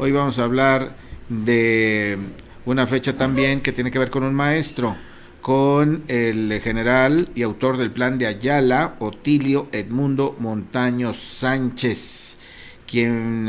Hoy vamos a hablar de una fecha también que tiene que ver con un maestro, con el general y autor del Plan de Ayala, Otilio Edmundo Montaño Sánchez, quien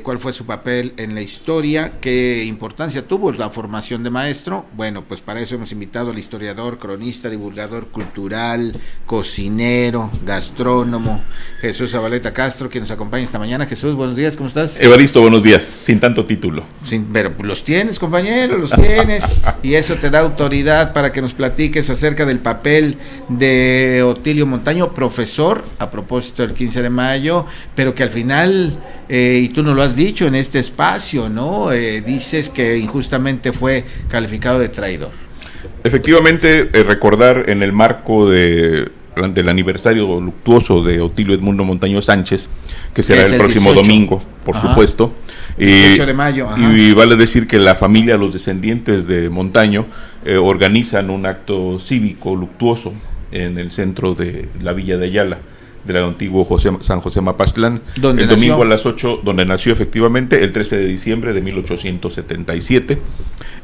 cuál fue su papel en la historia, qué importancia tuvo la formación de maestro. Bueno, pues para eso hemos invitado al historiador, cronista, divulgador cultural, cocinero, gastrónomo, Jesús Zabaleta Castro, quien nos acompaña esta mañana. Jesús, buenos días, ¿cómo estás? Evaristo, buenos días, sin tanto título. Pero los tienes, compañero, los tienes, y eso te da autoridad para que nos platiques acerca del papel de Otilio Montaño, profesor, a propósito del 15 de mayo, pero que al final, y tú nos lo has dicho en este espacio, ¿no? Dices que injustamente fue calificado de traidor. Efectivamente, recordar en el marco del aniversario luctuoso de Otilio Edmundo Montaño Sánchez, que será el próximo 18. Domingo, por supuesto. 18 de mayo. Y vale decir que la familia, los descendientes de Montaño, organizan un acto cívico luctuoso en el centro de la villa de Ayala, del antiguo San José Mapastlán, el domingo a las 8, donde nació efectivamente, el 13 de diciembre de 1877.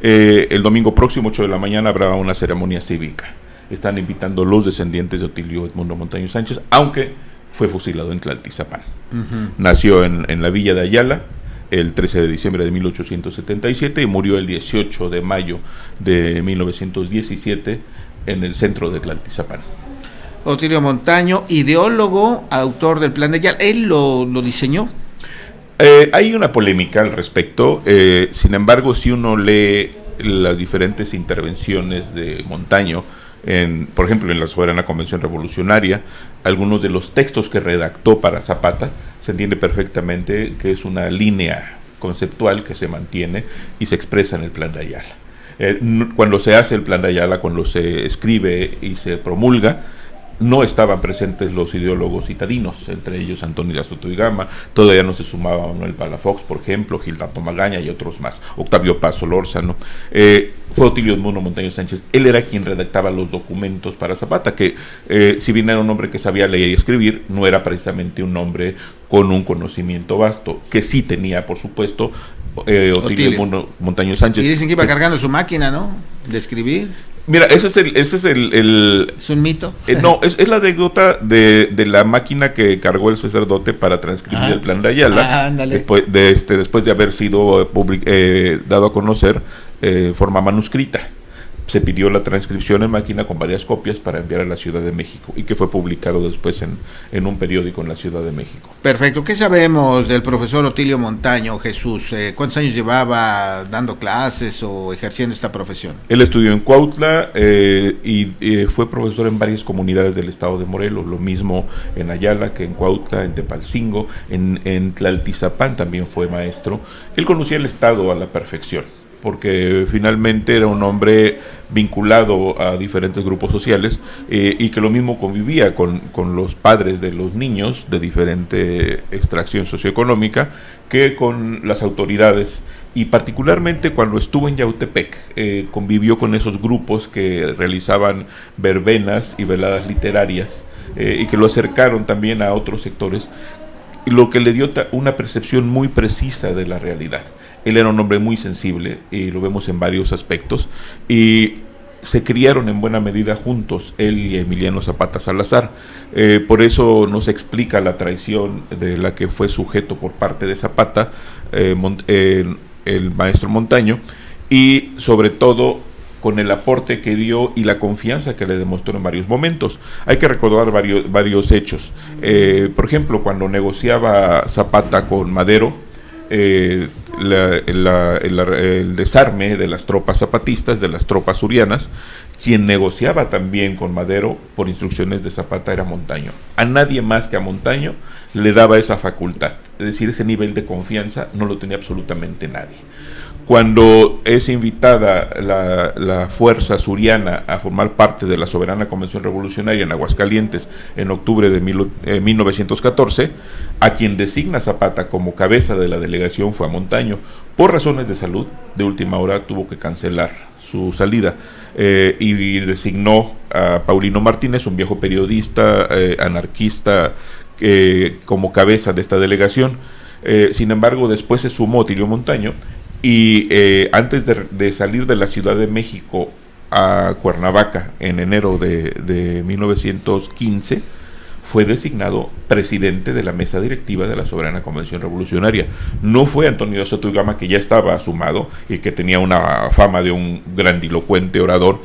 El domingo próximo, 8 de la mañana, habrá una ceremonia cívica. Están invitando los descendientes de Otilio Edmundo Montaño Sánchez, aunque fue fusilado en Tlaltizapán. Nació en la villa de Ayala el 13 de diciembre de 1877 y murió el 18 de mayo de 1917 en el centro de Tlaltizapán. Otilio Montaño, ideólogo, autor del Plan de Ayala, ¿él lo diseñó? Hay una polémica al respecto, sin embargo, si uno lee las diferentes intervenciones de Montaño, por ejemplo, en la Soberana Convención Revolucionaria, algunos de los textos que redactó para Zapata, se entiende perfectamente que es una línea conceptual que se mantiene y se expresa en el Plan de Ayala. Cuando se hace el Plan de Ayala, cuando se escribe y se promulga, no estaban presentes los ideólogos citadinos, entre ellos Antonio de Soto y Gama, todavía no se sumaba Manuel Palafox, por ejemplo, Gildardo Magaña y otros más, Octavio Paz Solórzano. Fue Otilio Edmundo Montaño Sánchez, él era quien redactaba los documentos para Zapata, que si bien era un hombre que sabía leer y escribir, no era precisamente un hombre con un conocimiento vasto, que sí tenía, por supuesto, Otilio Edmundo Montaño Sánchez. Y dicen que iba cargando su máquina, ¿no?, de escribir. Mira, ese es el ¿Es un mito? No, es la anécdota de la máquina que cargó el sacerdote para transcribir el Plan de Ayala, después de haber sido dado a conocer forma manuscrita. Se pidió la transcripción en máquina con varias copias para enviar a la Ciudad de México y que fue publicado después en un periódico en la Ciudad de México. Perfecto. ¿Qué sabemos del profesor Otilio Montaño, Jesús? ¿Cuántos años llevaba dando clases o ejerciendo esta profesión? Él estudió en Cuautla y fue profesor en varias comunidades del estado de Morelos, lo mismo en Ayala que en Cuautla, en Tepalcingo, en Tlaltizapán también fue maestro. Él conocía el estado a la perfección, porque finalmente era un hombre vinculado a diferentes grupos sociales y que lo mismo convivía con los padres de los niños de diferente extracción socioeconómica que con las autoridades, y particularmente cuando estuvo en Yautepec convivió con esos grupos que realizaban verbenas y veladas literarias y que lo acercaron también a otros sectores, lo que le dio una percepción muy precisa de la realidad. Él era un hombre muy sensible y lo vemos en varios aspectos, y se criaron en buena medida juntos, él y Emiliano Zapata Salazar. Por eso no se explica la traición de la que fue sujeto por parte de Zapata, el maestro Montaño, y sobre todo con el aporte que dio y la confianza que le demostró en varios momentos. Hay que recordar varios hechos. Por ejemplo, cuando negociaba Zapata con Madero, el desarme de las tropas zapatistas, de las tropas surianas, quien negociaba también con Madero por instrucciones de Zapata era Montaño. A nadie más que a Montaño le daba esa facultad, es decir, ese nivel de confianza no lo tenía absolutamente nadie. Cuando es invitada la fuerza suriana a formar parte de la Soberana Convención Revolucionaria en Aguascalientes en octubre de 1914, a quien designa Zapata como cabeza de la delegación fue a Montaño. Por razones de salud, de última hora tuvo que cancelar su salida y designó a Paulino Martínez, un viejo periodista anarquista, como cabeza de esta delegación. Sin embargo, después se sumó Otilio Montaño y antes de salir de la Ciudad de México a Cuernavaca en enero de 1915, fue designado presidente de la mesa directiva de la Soberana Convención Revolucionaria. No fue Antonio de Soto y Gama, que ya estaba sumado y que tenía una fama de un grandilocuente orador,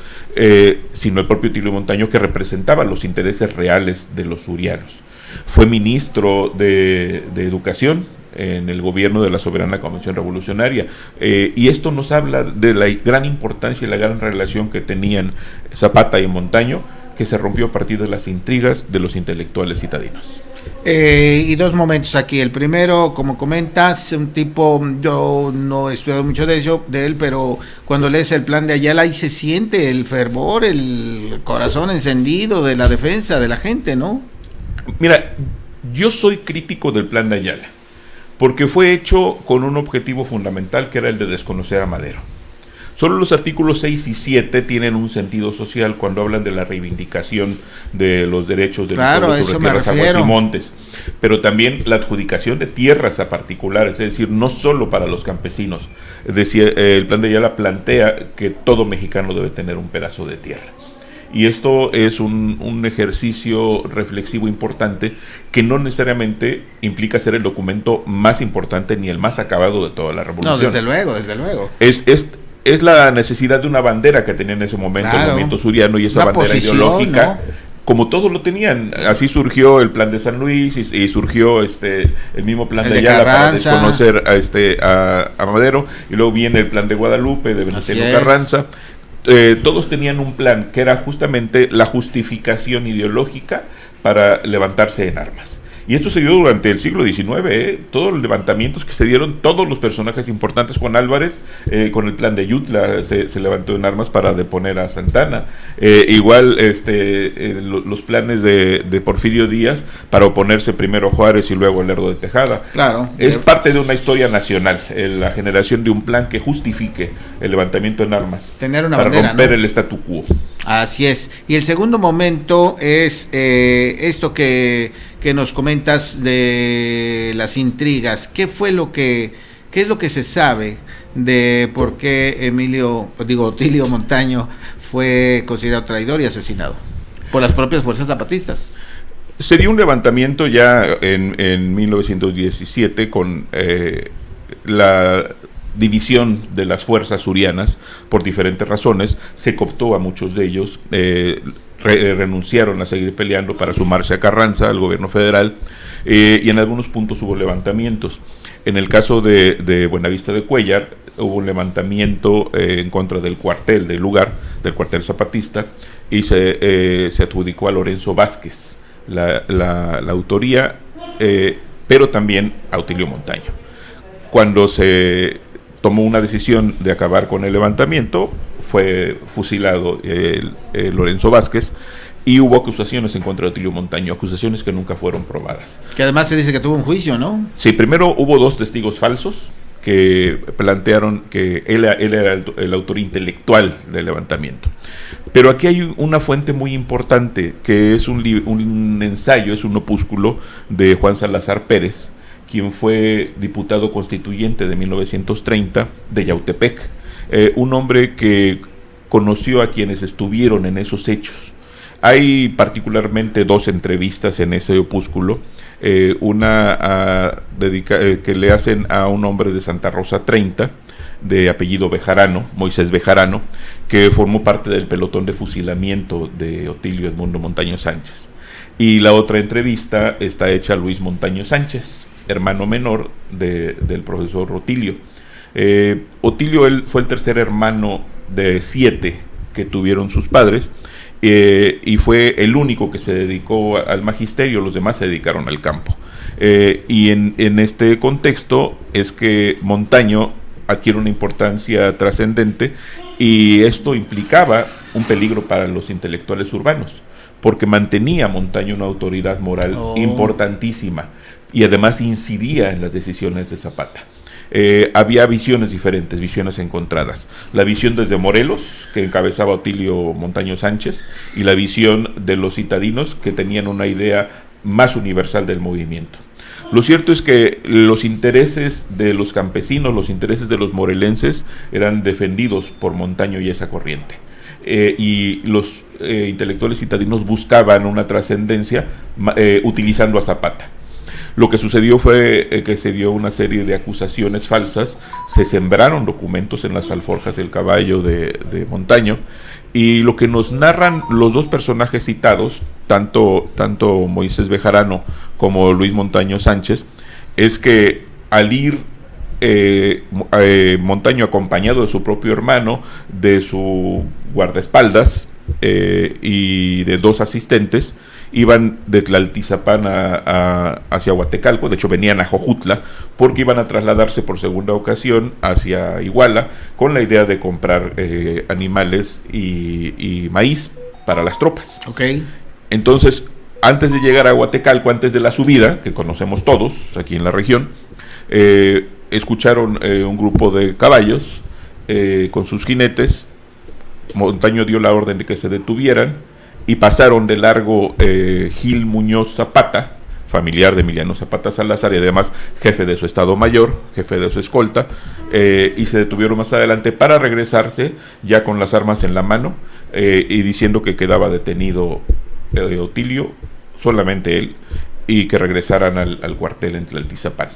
sino el propio Otilio Montaño, que representaba los intereses reales de los surianos. Fue ministro de Educación en el gobierno de la Soberana Convención Revolucionaria, y esto nos habla de la gran importancia y la gran relación que tenían Zapata y Montaño, que se rompió a partir de las intrigas de los intelectuales citadinos. Y dos momentos aquí. El primero, como comentas, un tipo, yo no he estudiado mucho de él, pero cuando lees el plan de Ayala, ahí se siente el fervor, el corazón encendido de la defensa de la gente, ¿no? Mira, yo soy crítico del plan de Ayala, porque fue hecho con un objetivo fundamental, que era el de desconocer a Madero. Solo los artículos 6 y 7 tienen un sentido social cuando hablan de la reivindicación de los derechos de los pueblos sobre tierras, aguas y montes, pero también la adjudicación de tierras a particulares, es decir, no solo para los campesinos. Es decir, el plan de Ayala plantea que todo mexicano debe tener un pedazo de tierra. Y esto es un ejercicio reflexivo importante, que no necesariamente implica ser el documento más importante ni el más acabado de toda la revolución. No, desde luego, desde luego. Es la necesidad de una bandera que tenía en ese momento el movimiento suriano, y esa una bandera ideológica, ¿no? Como todos lo tenían. Así surgió el plan de San Luis y surgió el mismo plan de Ayala para desconocer a Madero, y luego viene el plan de Guadalupe de Venustiano Carranza. Todos tenían un plan que era justamente la justificación ideológica para levantarse en armas. Y esto se dio durante el siglo XIX, todos los levantamientos que se dieron, todos los personajes importantes. Juan Álvarez, con el plan de Yutla, se levantó en armas para deponer a Santana. Igual los planes de Porfirio Díaz para oponerse primero a Juárez y luego a Lerdo de Tejada. Claro. Es parte de una historia nacional, la generación de un plan que justifique el levantamiento en armas. Tener una para bandera, romper, ¿no?, el statu quo. Así es. Y el segundo momento es esto que nos comentas de las intrigas. ¿Qué es lo que se sabe de por qué Otilio Montaño fue considerado traidor y asesinado por las propias fuerzas zapatistas? Se dio un levantamiento ya en 1917 con la división de las fuerzas surianas por diferentes razones. Se cooptó a muchos de ellos, renunciaron a seguir peleando para sumarse a Carranza, al gobierno federal, y en algunos puntos hubo levantamientos. En el caso de Buenavista de Cuéllar, hubo un levantamiento en contra del cuartel del lugar, del cuartel zapatista, y se adjudicó a Lorenzo Vázquez la autoría, pero también a Otilio Montaño. Cuando se tomó una decisión de acabar con el levantamiento, fue fusilado Lorenzo Vázquez, y hubo acusaciones en contra de Otilio Montaño, acusaciones que nunca fueron probadas. Que además se dice que tuvo un juicio, ¿no? Sí, primero hubo dos testigos falsos que plantearon que él era el autor intelectual del levantamiento. Pero aquí hay una fuente muy importante, que es un ensayo, es un opúsculo de Juan Salazar Pérez, quien fue diputado constituyente de 1930 de Yautepec, un hombre que conoció a quienes estuvieron en esos hechos. Hay particularmente dos entrevistas en ese opúsculo, una que le hacen a un hombre de Santa Rosa 30, de apellido Bejarano, Moisés Bejarano, que formó parte del pelotón de fusilamiento de Otilio Edmundo Montaño Sánchez. Y la otra entrevista está hecha a Luis Montaño Sánchez, hermano menor del profesor Otilio. Otilio fue el tercer hermano de 7 que tuvieron sus padres, y fue el único que se dedicó al magisterio. Los demás se dedicaron al campo. Y en este contexto es que Montaño adquiere una importancia trascendente, y esto implicaba un peligro para los intelectuales urbanos, porque mantenía a Montaño una autoridad moral importantísima, y además incidía en las decisiones de Zapata. Había visiones diferentes, visiones encontradas. La visión desde Morelos, que encabezaba Otilio Montaño Sánchez, y la visión de los citadinos, que tenían una idea más universal del movimiento. Lo cierto es que los intereses de los campesinos, los intereses de los morelenses eran defendidos por Montaño y esa corriente. Y los intelectuales citadinos buscaban una trascendencia utilizando a Zapata. Lo que sucedió fue que se dio una serie de acusaciones falsas, se sembraron documentos en las alforjas del caballo de Montaño, y lo que nos narran los dos personajes citados, tanto Moisés Bejarano como Luis Montaño Sánchez, es que al ir Montaño acompañado de su propio hermano, de su guardaespaldas y de dos asistentes, iban de Tlaltizapán hacia Huatecalco. De hecho venían a Jojutla porque iban a trasladarse por segunda ocasión hacia Iguala con la idea de comprar animales y maíz para las tropas. Okay. Entonces, antes de llegar a Huatecalco, antes de la subida, que conocemos todos aquí en la región, escucharon un grupo de caballos con sus jinetes. Montaño dio la orden de que se detuvieran y pasaron de largo Gil Muñoz Zapata, familiar de Emiliano Zapata Salazar y además jefe de su Estado Mayor, jefe de su escolta, y se detuvieron más adelante para regresarse ya con las armas en la mano y diciendo que quedaba detenido Otilio, solamente él, y que regresaran al cuartel en Tlaltizapán.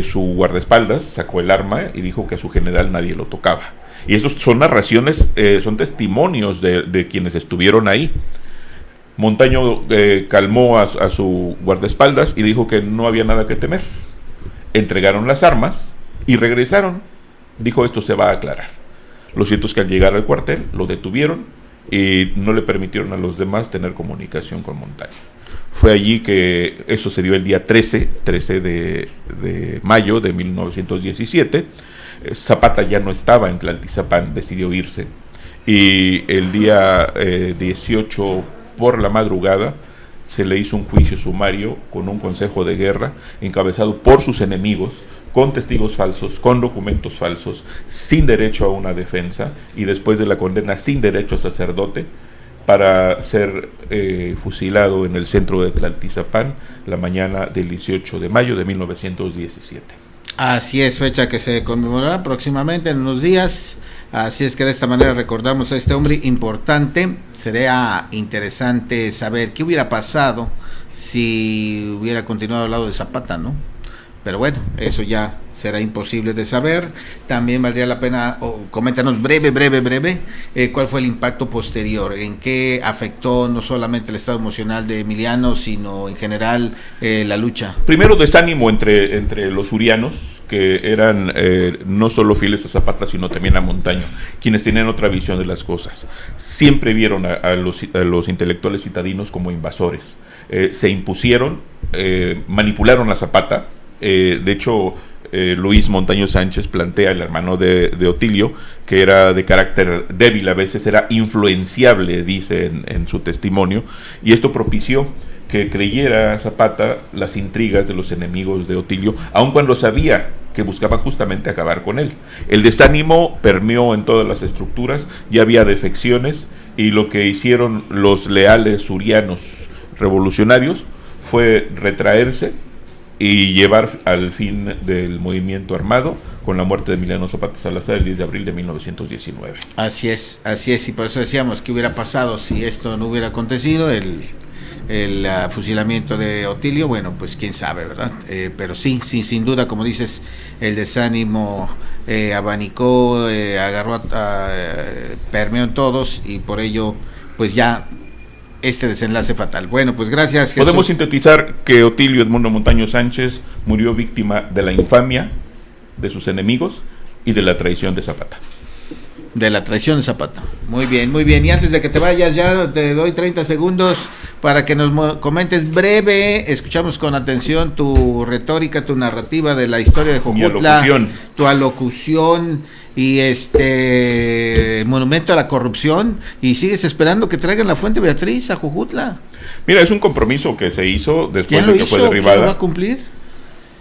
Su guardaespaldas sacó el arma y dijo que a su general nadie lo tocaba. Y esos son narraciones, son testimonios de quienes estuvieron ahí. Montaño calmó a su guardaespaldas y dijo que no había nada que temer. Entregaron las armas y regresaron. Dijo, esto se va a aclarar. Lo cierto es que al llegar al cuartel lo detuvieron y no le permitieron a los demás tener comunicación con Montaño. Fue allí que eso se dio el día 13 de mayo de 1917. Zapata ya no estaba en Tlaltizapán, decidió irse. Y el día 18 por la madrugada se le hizo un juicio sumario con un consejo de guerra encabezado por sus enemigos, con testigos falsos, con documentos falsos, sin derecho a una defensa y después de la condena sin derecho a sacerdote, para ser fusilado en el centro de Tlaltizapán la mañana del 18 de mayo de 1917. Así es, fecha que se conmemorará próximamente en unos días. Así es que de esta manera recordamos a este hombre importante. Sería interesante saber qué hubiera pasado si hubiera continuado al lado de Zapata, ¿no? Pero bueno, eso ya será imposible de saber. También valdría la pena, coméntanos breve, cuál fue el impacto posterior, en qué afectó no solamente el estado emocional de Emiliano, sino en general la lucha. Primero, desánimo entre los urianos, que eran no solo fieles a Zapata, sino también a Montaño, quienes tenían otra visión de las cosas. Siempre vieron a los intelectuales citadinos como invasores. Se impusieron, manipularon a Zapata. De hecho, Luis Montaño Sánchez plantea, el hermano de Otilio, que era de carácter débil, a veces era influenciable, dice en su testimonio, y esto propició que creyera Zapata las intrigas de los enemigos de Otilio, aun cuando sabía que buscaban justamente acabar con él. El desánimo permeó en todas las estructuras, ya había defecciones, y lo que hicieron los leales urianos revolucionarios fue retraerse y llevar al fin del movimiento armado con la muerte de Emiliano Zapata Salazar el 10 de abril de 1919. Así es, y por eso decíamos que hubiera pasado si esto no hubiera acontecido, el fusilamiento de Otilio. Bueno, pues quién sabe, ¿verdad? Pero sí, sin duda, como dices, el desánimo abanicó, agarró, permeó en todos, y por ello, pues ya este desenlace fatal. Bueno, pues gracias, Jesús. Podemos sintetizar que Otilio Edmundo Montaño Sánchez murió víctima de la infamia de sus enemigos y de la traición de Zapata. De la traición de Zapata. Muy bien, muy bien. Y antes de que te vayas, ya te doy 30 segundos para que nos comentes breve. Escuchamos con atención tu retórica, tu narrativa de la historia de Jojutla, tu alocución y monumento a la corrupción. Y sigues esperando que traigan la Fuente Beatriz a Jojutla. Mira, es un compromiso que se hizo después de que fue derribada. ¿Quién lo va a cumplir?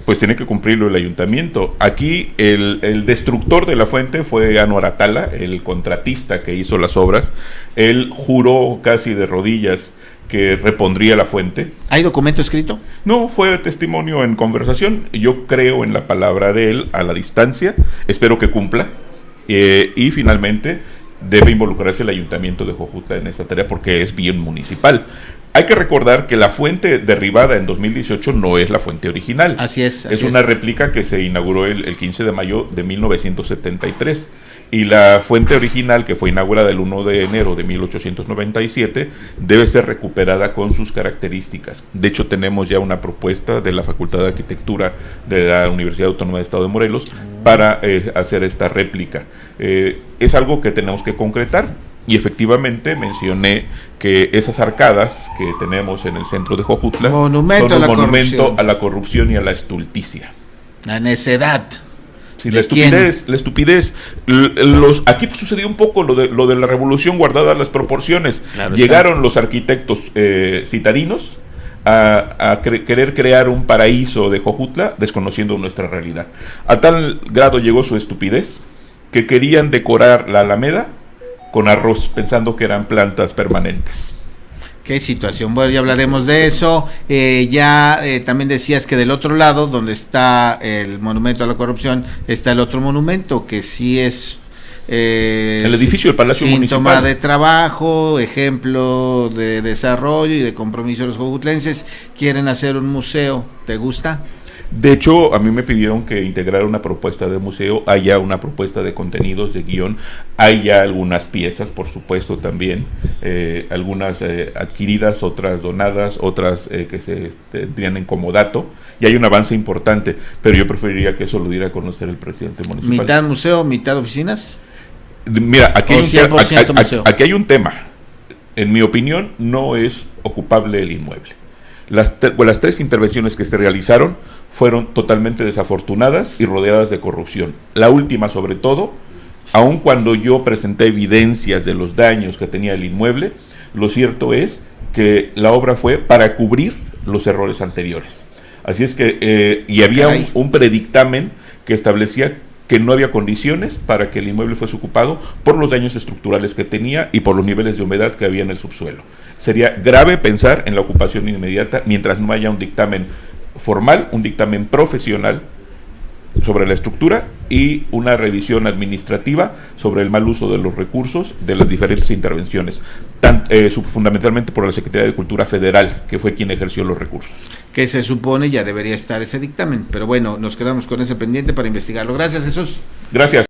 Pues tiene que cumplirlo el ayuntamiento. Aquí el destructor de la fuente fue Anuar Atala, el contratista que hizo las obras. Él juró casi de rodillas que repondría la fuente. ¿Hay documento escrito? No, fue testimonio en conversación. Yo creo en la palabra de él a la distancia, espero que cumpla, y finalmente debe involucrarse el ayuntamiento de Jojutla en esta tarea porque es bien municipal. Hay que recordar que la fuente derribada en 2018 no es la fuente original. Así es. Es una réplica que se inauguró el 15 de mayo de 1973. Y la fuente original, que fue inaugurada el 1 de enero de 1897, debe ser recuperada con sus características. De hecho, tenemos ya una propuesta de la Facultad de Arquitectura de la Universidad Autónoma del Estado de Morelos para hacer esta réplica. Es algo que tenemos que concretar. Y efectivamente mencioné que esas arcadas que tenemos en el centro de Jojutla son un monumento a la corrupción y a la estulticia. La necedad. Sí, la estupidez. Aquí sucedió un poco lo de la revolución guardadas las proporciones. Claro, llegaron los arquitectos citadinos a querer crear un paraíso de Jojutla desconociendo nuestra realidad. A tal grado llegó su estupidez que querían decorar la Alameda con arroz, pensando que eran plantas permanentes. Qué situación. Bueno, ya hablaremos de eso. También decías que del otro lado, donde está el monumento a la corrupción, está el otro monumento, que sí es el edificio del Palacio Municipal. Síntoma de trabajo, ejemplo de desarrollo y de compromiso de los jojutlenses. Quieren hacer un museo. ¿Te gusta? De hecho, a mí me pidieron que integrara una propuesta de museo, hay ya una propuesta de contenidos, de guión, hay ya algunas piezas, por supuesto, también, algunas adquiridas, otras donadas, otras que se tendrían en comodato, y hay un avance importante, pero yo preferiría que eso lo diera a conocer el presidente municipal. ¿Mitad museo, mitad oficinas? Mira, aquí hay un tema. En mi opinión, no es ocupable el inmueble. Las tres intervenciones que se realizaron fueron totalmente desafortunadas y rodeadas de corrupción. La última, sobre todo, aun cuando yo presenté evidencias de los daños que tenía el inmueble, lo cierto es que la obra fue para cubrir los errores anteriores. Así es que, y había un predictamen que establecía que no había condiciones para que el inmueble fuese ocupado por los daños estructurales que tenía y por los niveles de humedad que había en el subsuelo. Sería grave pensar en la ocupación inmediata mientras no haya un dictamen formal, un dictamen profesional sobre la estructura y una revisión administrativa sobre el mal uso de los recursos de las diferentes intervenciones, fundamentalmente por la Secretaría de Cultura Federal, que fue quien ejerció los recursos. Que se supone ya debería estar ese dictamen, pero bueno, nos quedamos con ese pendiente para investigarlo. Gracias, Jesús. Gracias.